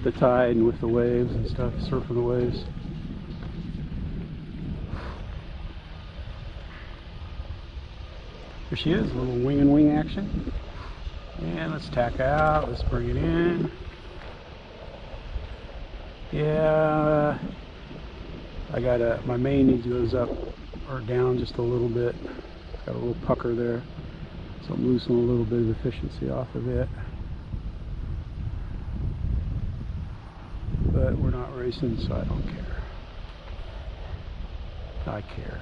with the tide and with the waves and stuff, surfing the waves. Here she is, a little wing and wing action. And let's tack out, let's bring it in. Yeah, I got my main needs goes up or down just a little bit. Got a little pucker there, so I'm loosening a little bit of efficiency off of it. But we're not racing, so I don't care. I care.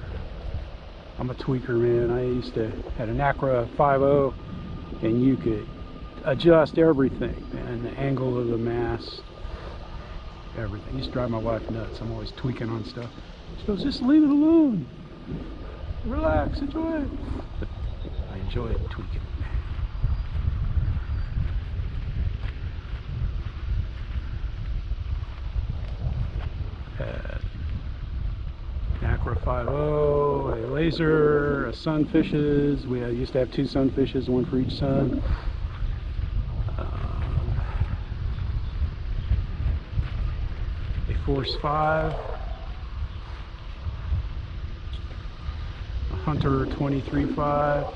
I'm a tweaker, man. I used to had an Acura 5.0, and you could adjust everything, man. The angle of the mast, everything. It used to drive my wife nuts. I'm always tweaking on stuff. She goes, just leave it alone. Relax, enjoy it. But I enjoy it tweaking. Acura 5.0, a laser, a sunfishes. We used to have 2 sunfishes, one for each sun. A Force 5, a Hunter 23.5,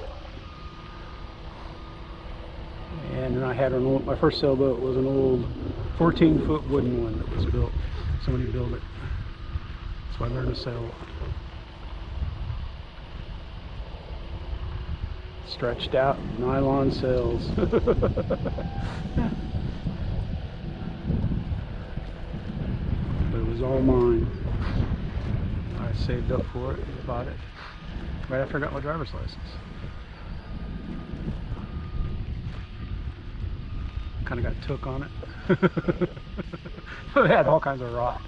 and then I had an old, my first sailboat was an old 14-foot wooden one that was built. Somebody built it. So I learned to sail. Stretched out nylon sails. But it was all mine. I saved up for it, bought it right after I got my driver's license. Kind of got took on it. It had all kinds of rot.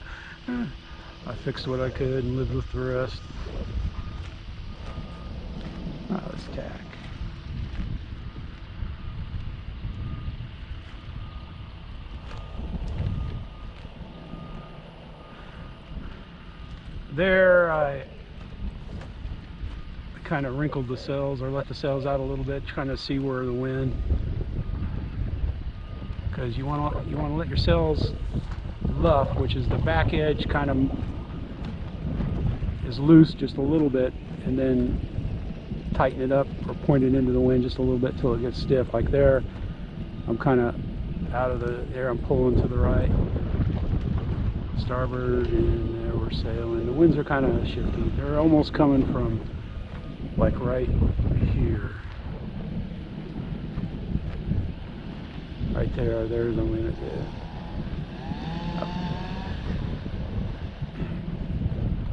I fixed what I could and lived with the rest. Let's tack. There I kind of wrinkled the sails, or let the sails out a little bit, trying to see where the wind, because you want to let your sails luff, which is the back edge, kind of is loose just a little bit, and then tighten it up or point it into the wind just a little bit till it gets stiff. Like there, I'm kind of out of the air, I'm pulling to the right, starboard, and there we're sailing. The winds are kind of shifty. They're almost coming from like right here. Right there, there's the wind.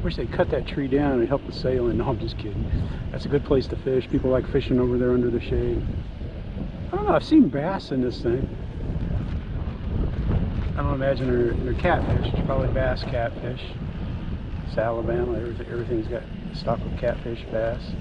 Wish they'd cut that tree down and help the sailing. No, I'm just kidding. That's a good place to fish. People like fishing over there under the shade. I don't know, I've seen bass in this thing. I don't imagine they're catfish. It's probably bass, catfish. It's Alabama. Everything's got stocked with catfish, bass.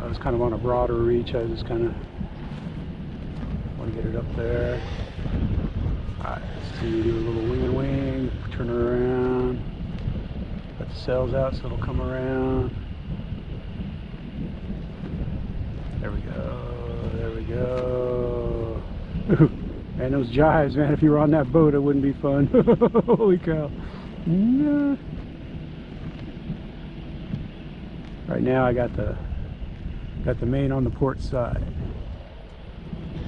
I was kind of on a broader reach. I just kind of want to get it up there. Alright, let's see, you do a little wing and wing, turn it around, let the sails out so it'll come around. There we go, there we go. Man, those jives, man, if you were on that boat, it wouldn't be fun. Holy cow. No. Right now I got the main on the port side,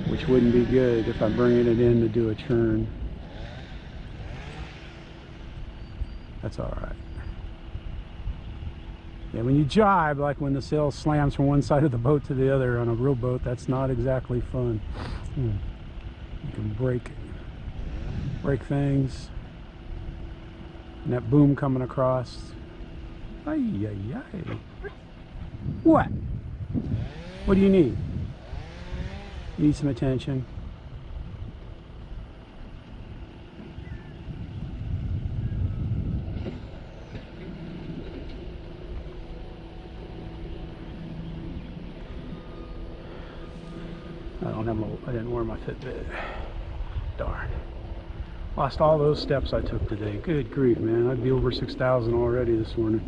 which wouldn't be good if I'm bringing it in to do a churn. That's all right. Yeah, when you jibe, like when the sail slams from one side of the boat to the other on a real boat, that's not exactly fun. You can break things, and that boom coming across. Ay, ay, ay. What? What do you need? You need some attention. I didn't wear my Fitbit. Darn. Lost all those steps I took today. Good grief, man. I'd be over 6,000 already this morning.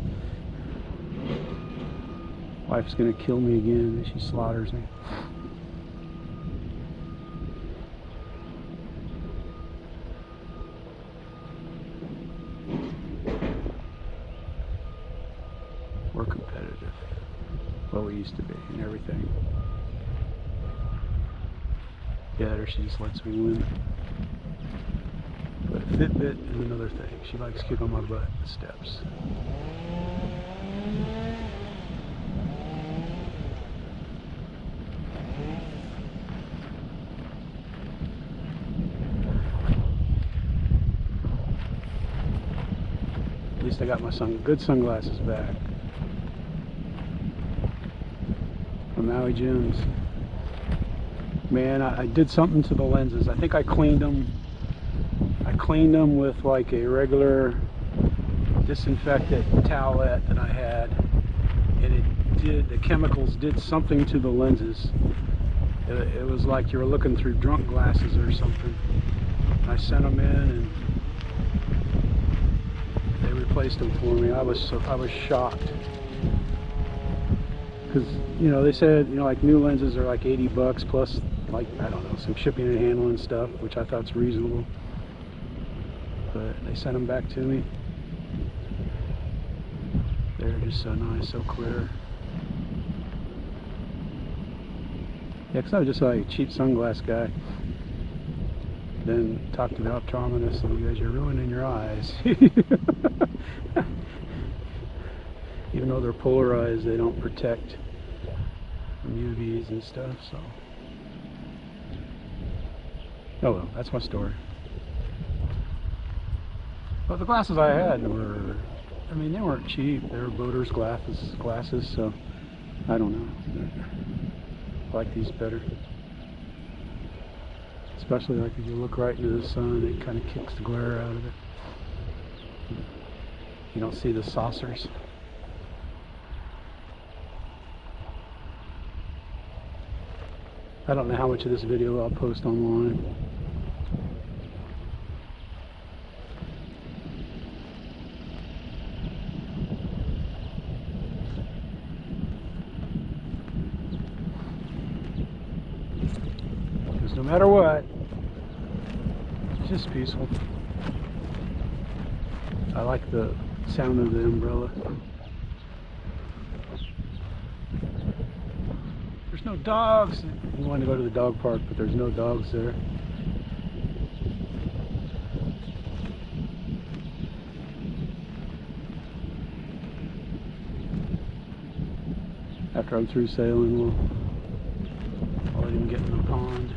Wife's gonna kill me again. She slaughters me. We're competitive. Well, we used to be and everything. Yeah, or she just lets me win. But Fitbit is another thing. She likes kicking my butt at the steps. At least I got my good sunglasses back from Maui Jim's. Man, I did something to the lenses. I think I cleaned them. I cleaned them with like a regular disinfectant towelette that I had, and the chemicals did something to the lenses. It was like you were looking through drunk glasses or something. I sent them in and they replaced them for me. I was shocked, because you know they said, you know, like new lenses are like 80 bucks plus, like, I don't know, some shipping and handling stuff, which I thought's reasonable. But they sent them back to me. They're just so nice, so clear. Yeah, because I was just like a cheap sunglass guy. Then talked to the optometrist, and you guys are ruining your eyes. Even though they're polarized, they don't protect from UVs and stuff, so. Oh well, that's my story. But the glasses I had were, I mean, they weren't cheap. They were boaters glasses, so I don't know. I like these better. Especially like if you look right into the sun, it kind of kicks the glare out of it. You don't see the saucers. I don't know how much of this video I'll post online. Because no matter what, it's just peaceful. I like the sound of the umbrella. There's no dogs. We wanted to go to the dog park, but there's no dogs there. After I'm through sailing, I'll let him get in the pond.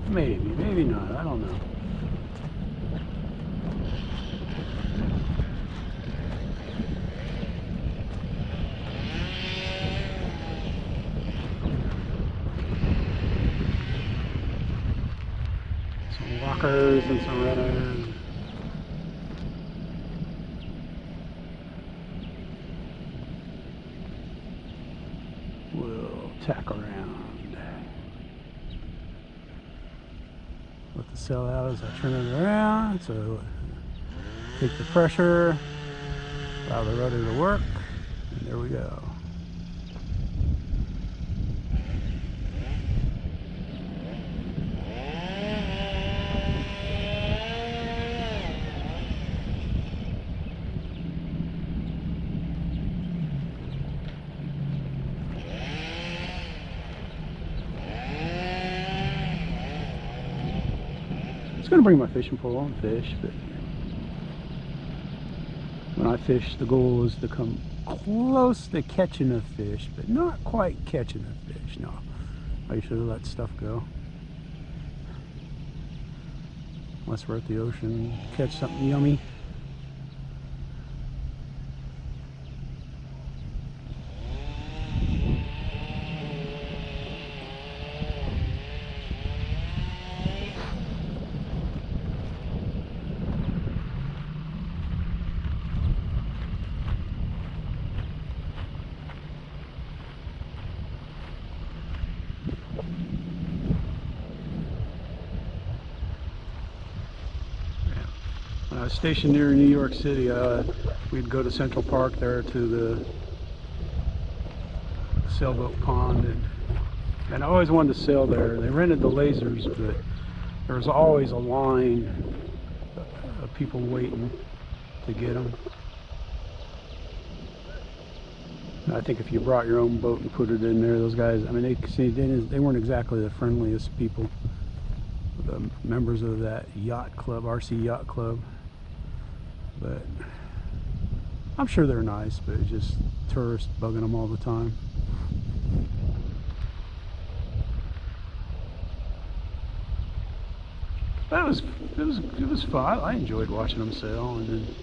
Maybe not. I don't know. Some walkers and some runners. We'll tack around. Let the sail out as I turn it around. So take the pressure, allow the rudder to work, and there we go. I was going to bring my fishing pole and fish, but when I fish, the goal is to come close to catching a fish, but not quite catching a fish. No, I usually let stuff go. Unless we're at the ocean, catch something yummy. Stationed near New York City, we'd go to Central Park there to the sailboat pond, and I always wanted to sail there. They rented the lasers, but there was always a line of people waiting to get them. I think if you brought your own boat and put it in there, those guys, I mean, they weren't exactly the friendliest people, the members of that yacht club, RC Yacht Club. But I'm sure they're nice, but it's just tourists bugging them all the time. But it was fun. I enjoyed watching them sail, and then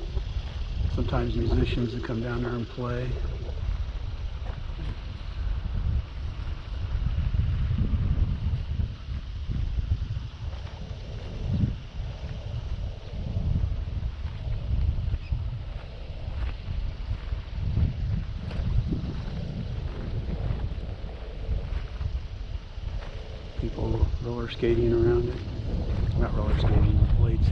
sometimes musicians would come down there and play. People roller skating around it. Not roller skating, blades.